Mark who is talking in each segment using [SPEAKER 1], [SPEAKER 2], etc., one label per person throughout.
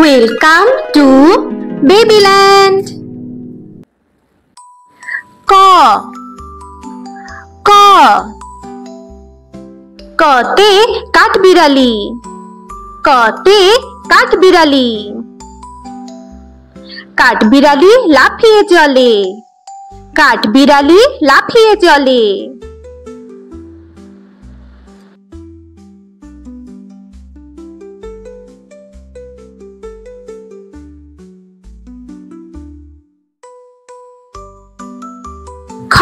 [SPEAKER 1] Welcome to Babyland. ক ক কতে কাঠবিড়ালি কতে কাঠবিড়ালি কাঠবিড়ালি লাফিয়ে চলে কাঠবিড়ালি লাফিয়ে চলে খ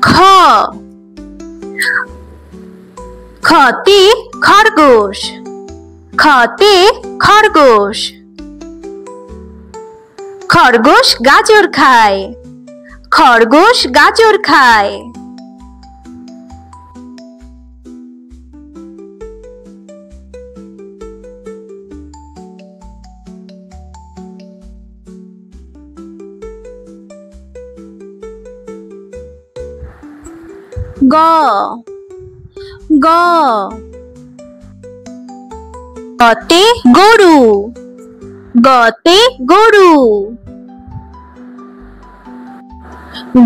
[SPEAKER 1] খ খতে খরগোশ খতে খরগোশ খরগোশ গাজর খায় খরগোশ গাজর খায় গ গ গতে গরু গতে গরু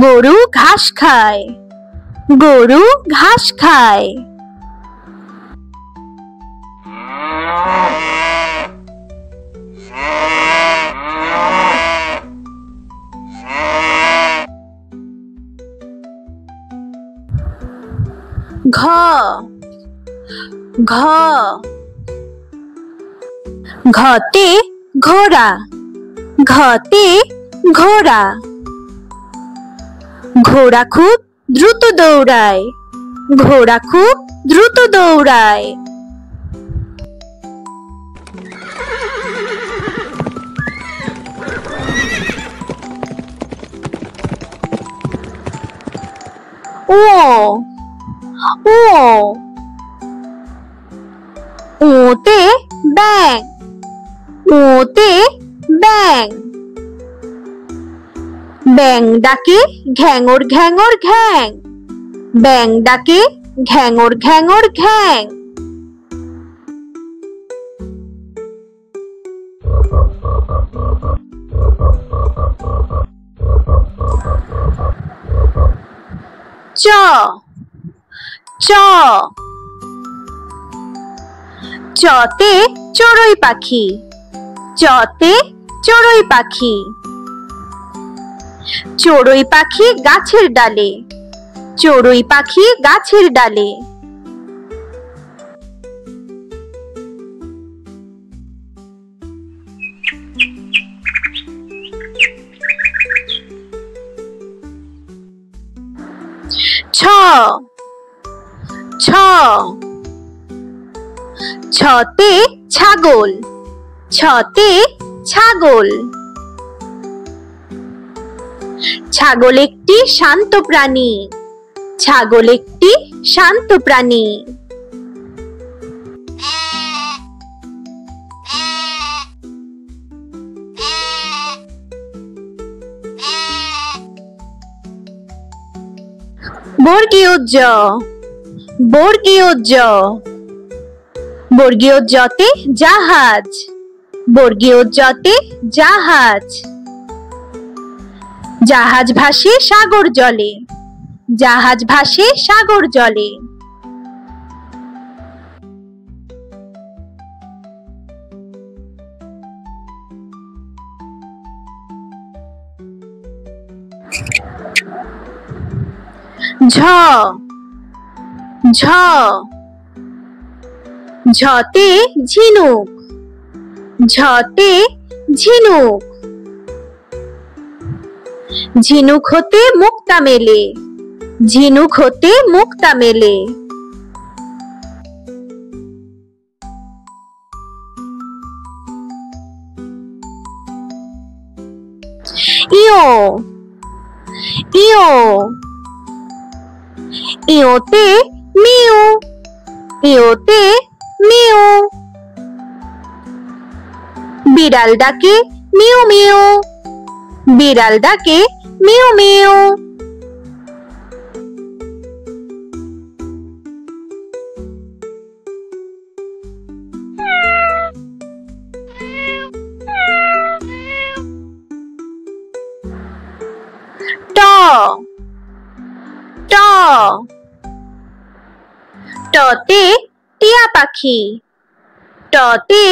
[SPEAKER 1] গরু ঘাস খায় গরু ঘাস খায় ঘ ঘ ঘতে ঘোড়া ঘতে ঘোড়া ঘোড়া খুব দ্রুত দৌড়ায় ঘোড়া খুব দ্রুত দৌড়ায় ও ও ওতে ব্যাং ওতে ব্যাং ব্যাং ডাকে ঘ্যাঙর ঘ্যাঙর ঘ্যাং ব্যাং ডাকে ঘ্যাঙর ঘ্যাঙর ঘ্যাং চ চ চতে চড়ুই পাখি চতে চড়ুই পাখি চড়ুই পাখি গাছের ডালে চড়ুই পাখি গাছের ডালে ছ ছ ছতে ছাগল ছতে ছাগল ছাগল একটি শান্ত প্রাণী ছাগল একটি শান্ত প্রাণী বর্গীয় জ বর্গীয় জ বর্গীয় জতে জাহাজ বর্গীয় জতে জাহাজ জাহাজ ভাসে সাগর জলে জাহাজ ভাসে সাগর জলে ঝ ঝ ঝতে ঝিনুক ঝতে ঝিনুক ঝিনুক হতে মুক্তা মেলে ঝিনুক হতে মুক্তা মেলে ইয়ো ইয়ো ইয়োতে মিউ ইয়োতে মিউ বিড়াল ডাকে মিউ মিউ বিড়াল ডাকে মিউ মিউ টতে টিয়া পাখি, টতে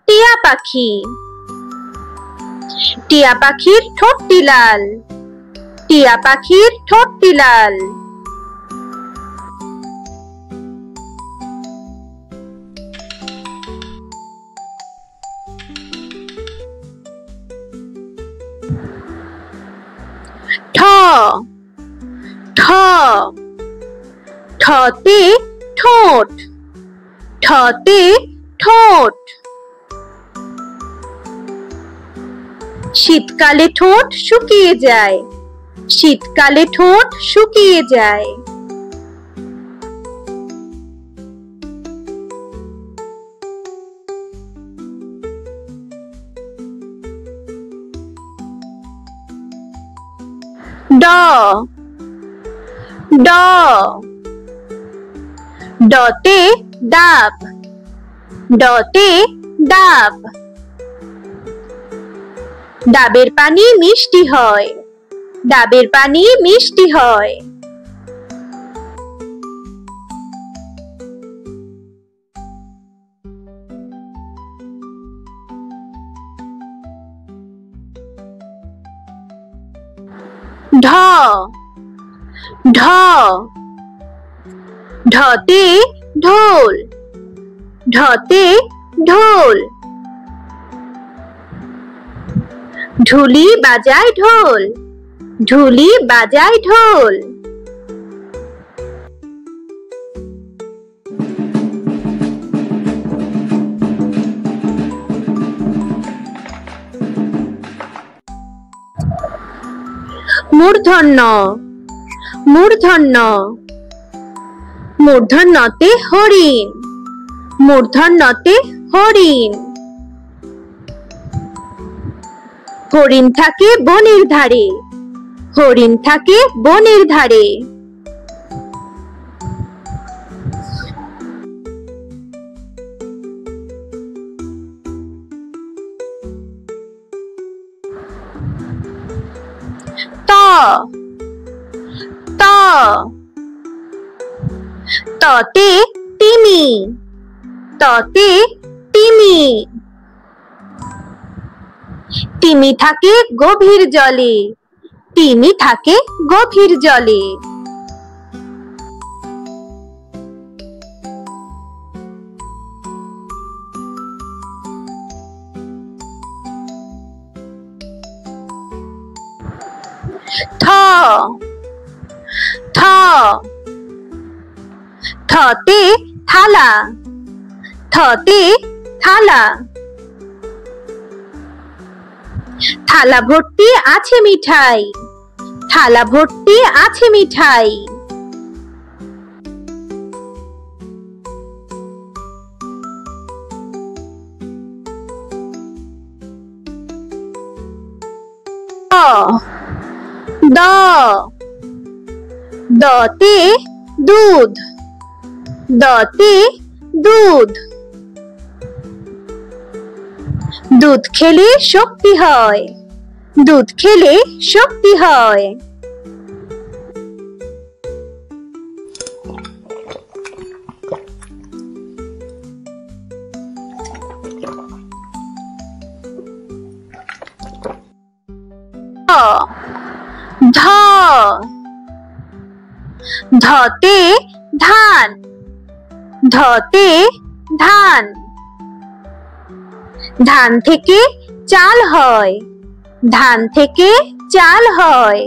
[SPEAKER 1] টিয়া পাখি। টিয়া পাখির ঠোঁটটি লাল, টিয়া পাখির ঠোঁটটি লাল। ঠ, ঠ, ঠতে ঠোঁট, ঠতে ঠোঁট। শীতকালে ঠোঁট শুকিয়ে যায়, শীতকালে ঠোঁট শুকিয়ে যায়। ড, ড, ডতে ডাব, ডতে ডাব। ডাবের পানি মিষ্টি হয়, ডাবের পানি মিষ্টি হয়। ঢ, ঢ, ঢতে ঢোল, ঢতে ঢোল। ঢুলি বাজায় ঢোল, ঢুলি বাজায় ঢোল। মূর্ধন্য, মূর্ধন্য, মূর্ধন্যতে হরিণ, মূর্ধন্যতে হরিণ। হরিণ থাকে বনের ধারে, হরিণ থাকে বনের ধারে। ত, ত, ততে তিমি, ততে তিমি। তিমি থাকে গভীর জলে, তিমি থাকে গভীর জলে। থ, থ, থতে থালা, থতে থালা। থালা ভর্তি আছে মিঠাই, থালা ভর্তি আছে মিঠাই। দ, দতে দুধ, দতে দুধ। দুধ খেলে শক্তি হয়, দুধ খেলে শক্তি হয়। ধ, ধতে ধান, ধতে ধান। ধান থেকে চাল হয়, ধান থেকে চাল হয়।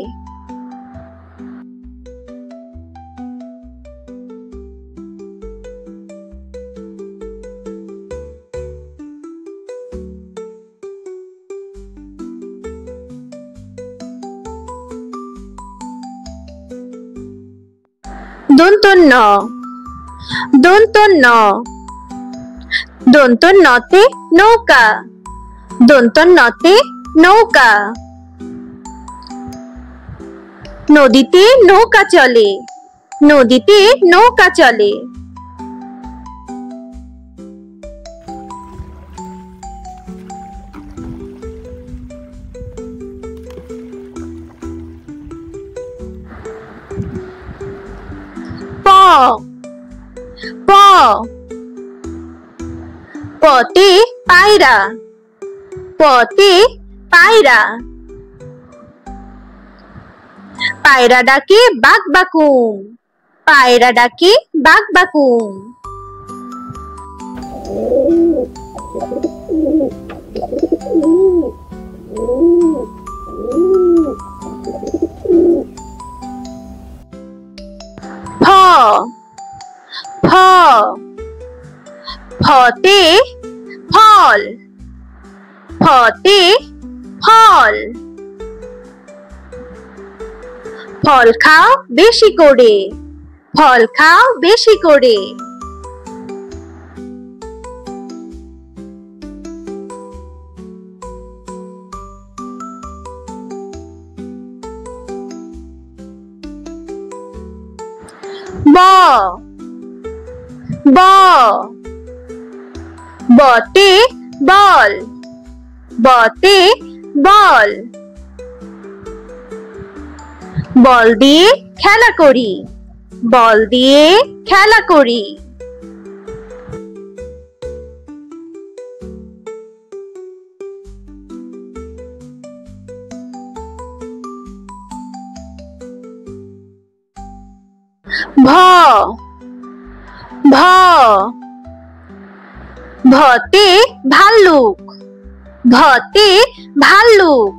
[SPEAKER 1] দন্তন্য, দন্তন্য, দন্তন্যতে নৌকা, দন্তন্যতে নৌকা। নদীতে নৌকা চলে, নদীতে নৌকা চলে। প, পতে পায়রা, পতে পায়রা। পায়রা ডাকে বাক বাকুম, পায়রা ডাকে বাক বাকুম। ফ, ফ, ফতে ফল, ফতে ফল। ফল খাও বেশি করে, ফল খাও বেশি করে। ব, ব, বতে বল, বতে বল। বল দিয়ে খেলা করি, বল দিয়ে খেলা করি। ভ, ভ, ভতে ভাল্লুক, ভতে ভাল্লুক।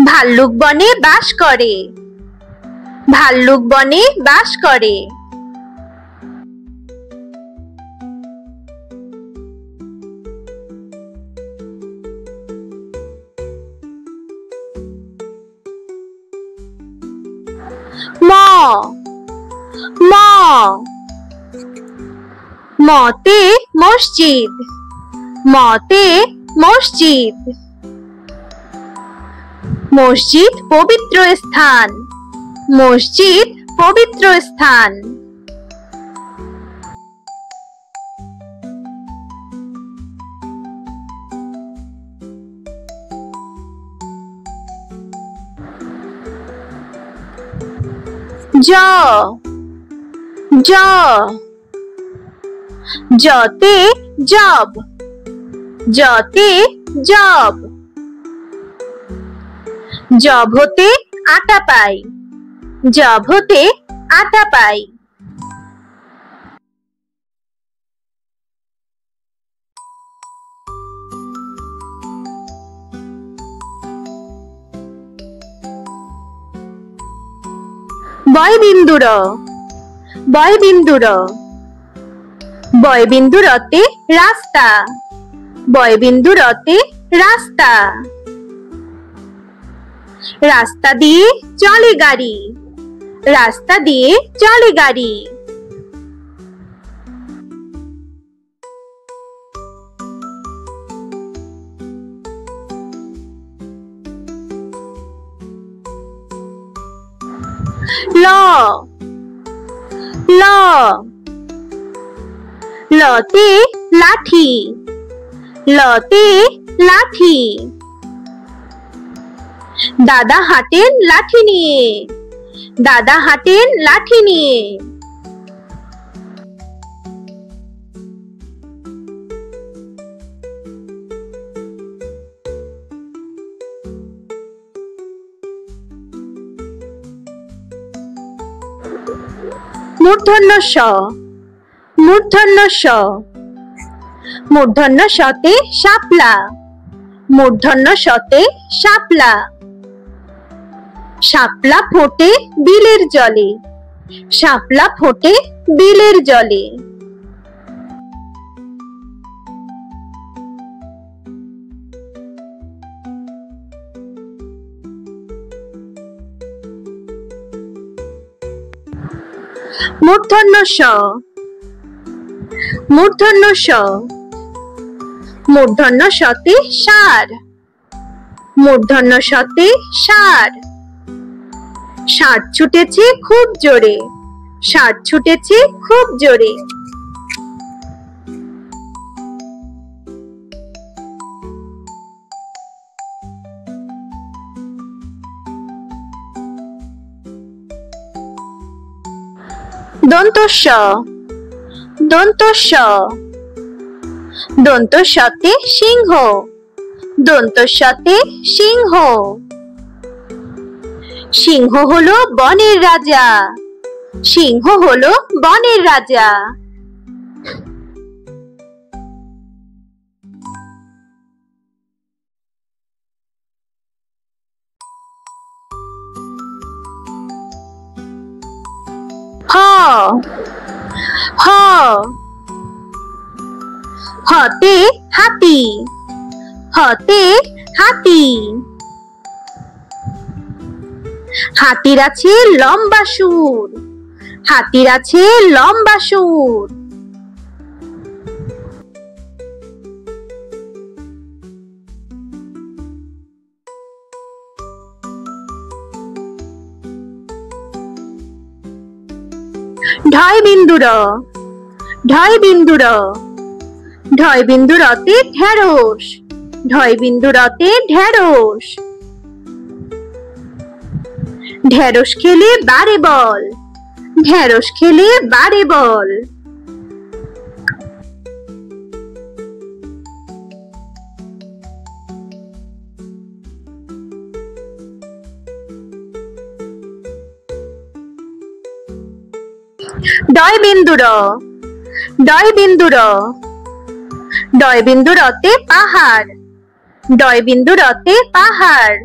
[SPEAKER 1] ভাল্লুক বনে বাস করে, ভাল্লুক বনে বাস করে। ম, ম, মতে মসজিদ, মতে মসজিদ। মসজিদ পবিত্র স্থান, মসজিদ পবিত্র স্থান। জ, জ, জতে জব, জতে জব। জব হতে আটা পাই, জব হতে আটা পাই। বয়বিন্দুর, বয়বিন্দুর, বয়বিন্দুরতে রাস্তা, বয়বিন্দুরতে রাস্তা। রাস্তা দিয়ে চলে গাড়ি, রাস্তা দিয়ে চলে গাড়ি। ল, ল, লতে লাঠি, লতে লাঠি। দাদা হাঁটেন লাঠি নিয়ে, দাদা হাঁটেন লাঠি নিয়ে। মূর্ধন্য ষ, মূর্ধন্য ষ, মূর্ধন্য শতে শাপলা, মূর্ধন্য শতে শাপলা। শাপলা ফোটে বিলের জলে, শাপলা ফোটে বিলের জলে। মূর্ধন্য ষ, মূর্ধন্য ষ, মূর্ধন্য শতে ষাঁড়, মূর্ধন্য শতে ষাঁড়। ষাঁড় ছুটেছে খুব জোরে, ষাঁড় ছুটেছে খুব জোরে। দন্ত স, দন্ত স, দন্ত সতে সিংহ, দন্ত সতে সিংহ। সিংহ হলো বনের রাজা, সিংহ হলো বনের রাজা। হ হ হতে হাতি, হতে হাতি। হাতির আছে লম্বা সুর, হাতির আছে লম্বা সুর। ঢয় বিন্দু র, ঢয় বিন্দু র, ঢয় বিন্দু রতে ঢেঁড়স, ঢয় বিন্দু রতে ঢেঁড়স। ঢেঁড়স খেলে বাড়ে বল, ঢেঁড়স খেলে বাড়ে বল। ডয় বিন্দু র, ডয় বিন্দু র, ডয় বিন্দু রতে পাহাড়, ডয় বিন্দু রতে পাহাড়।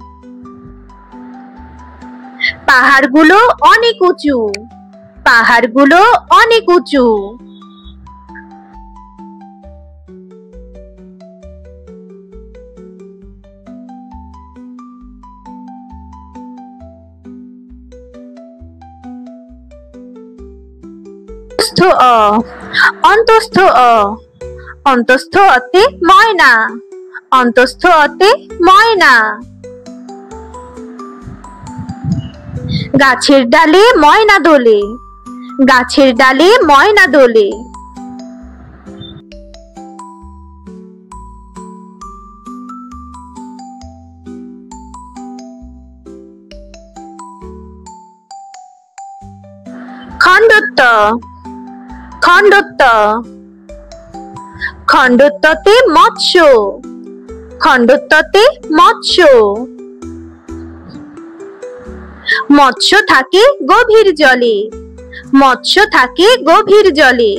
[SPEAKER 1] পাহাড়গুলো অনেক উঁচু, পাহাড়গুলো অনেক উঁচু। অন্তস্থ অ, অন্তস্থ অতে ময়না, অন্তস্থ অতে ময়না। গাছের ডালে ময়না দোলে, গাছের ডালে ময়না দোলে। খণ্ডত্ব, খণ্ডত্ব, খণ্ডত্বতে মৎস্য, খণ্ডত্বতে মৎস্য। মৎস্য থাকে গভীর জলে, মৎস্য থাকে গভীর জলে।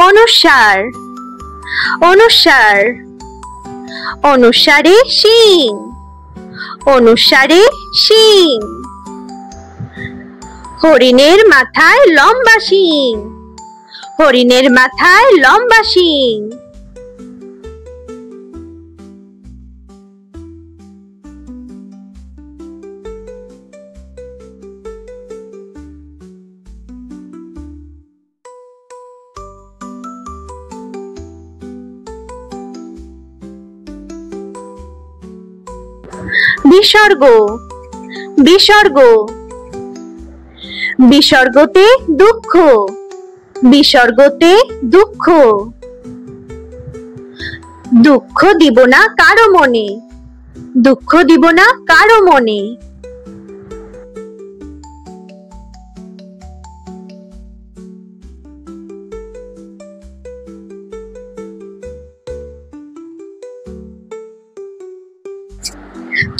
[SPEAKER 1] অনুসার, অনুসার, অনুসারে শিং, অনুসারে শিং। হরিণের মাথায় লম্বা শিং, হরিণের মাথায় লম্বা শিং। বিসর্গ, বিসর্গ, বিসর্গতে দুঃখ, বিসর্গতে দুঃখ। দুঃখ দিব না কারো মনে, দুঃখ দিব না কারো মনে।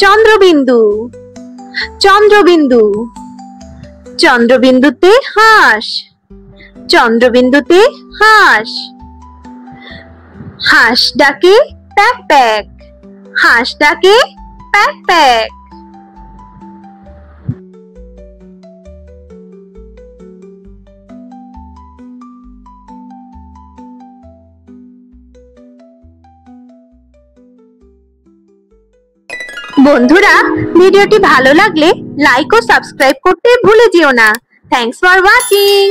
[SPEAKER 1] চন্দ্রবিন্দু, চন্দ্রবিন্দু, চন্দ্রবিন্দুতে হাঁস, চন্দ্রবিন্দুতে হাঁস। হাঁস ডাকে প্যাক প্যাক, হাঁস ডাকে প্যাক প্যাক। বন্ধুরা, ভিডিওটি ভালো লাগলে লাইক ও সাবস্ক্রাইব করতে ভুলে যেও না। Thanks for watching.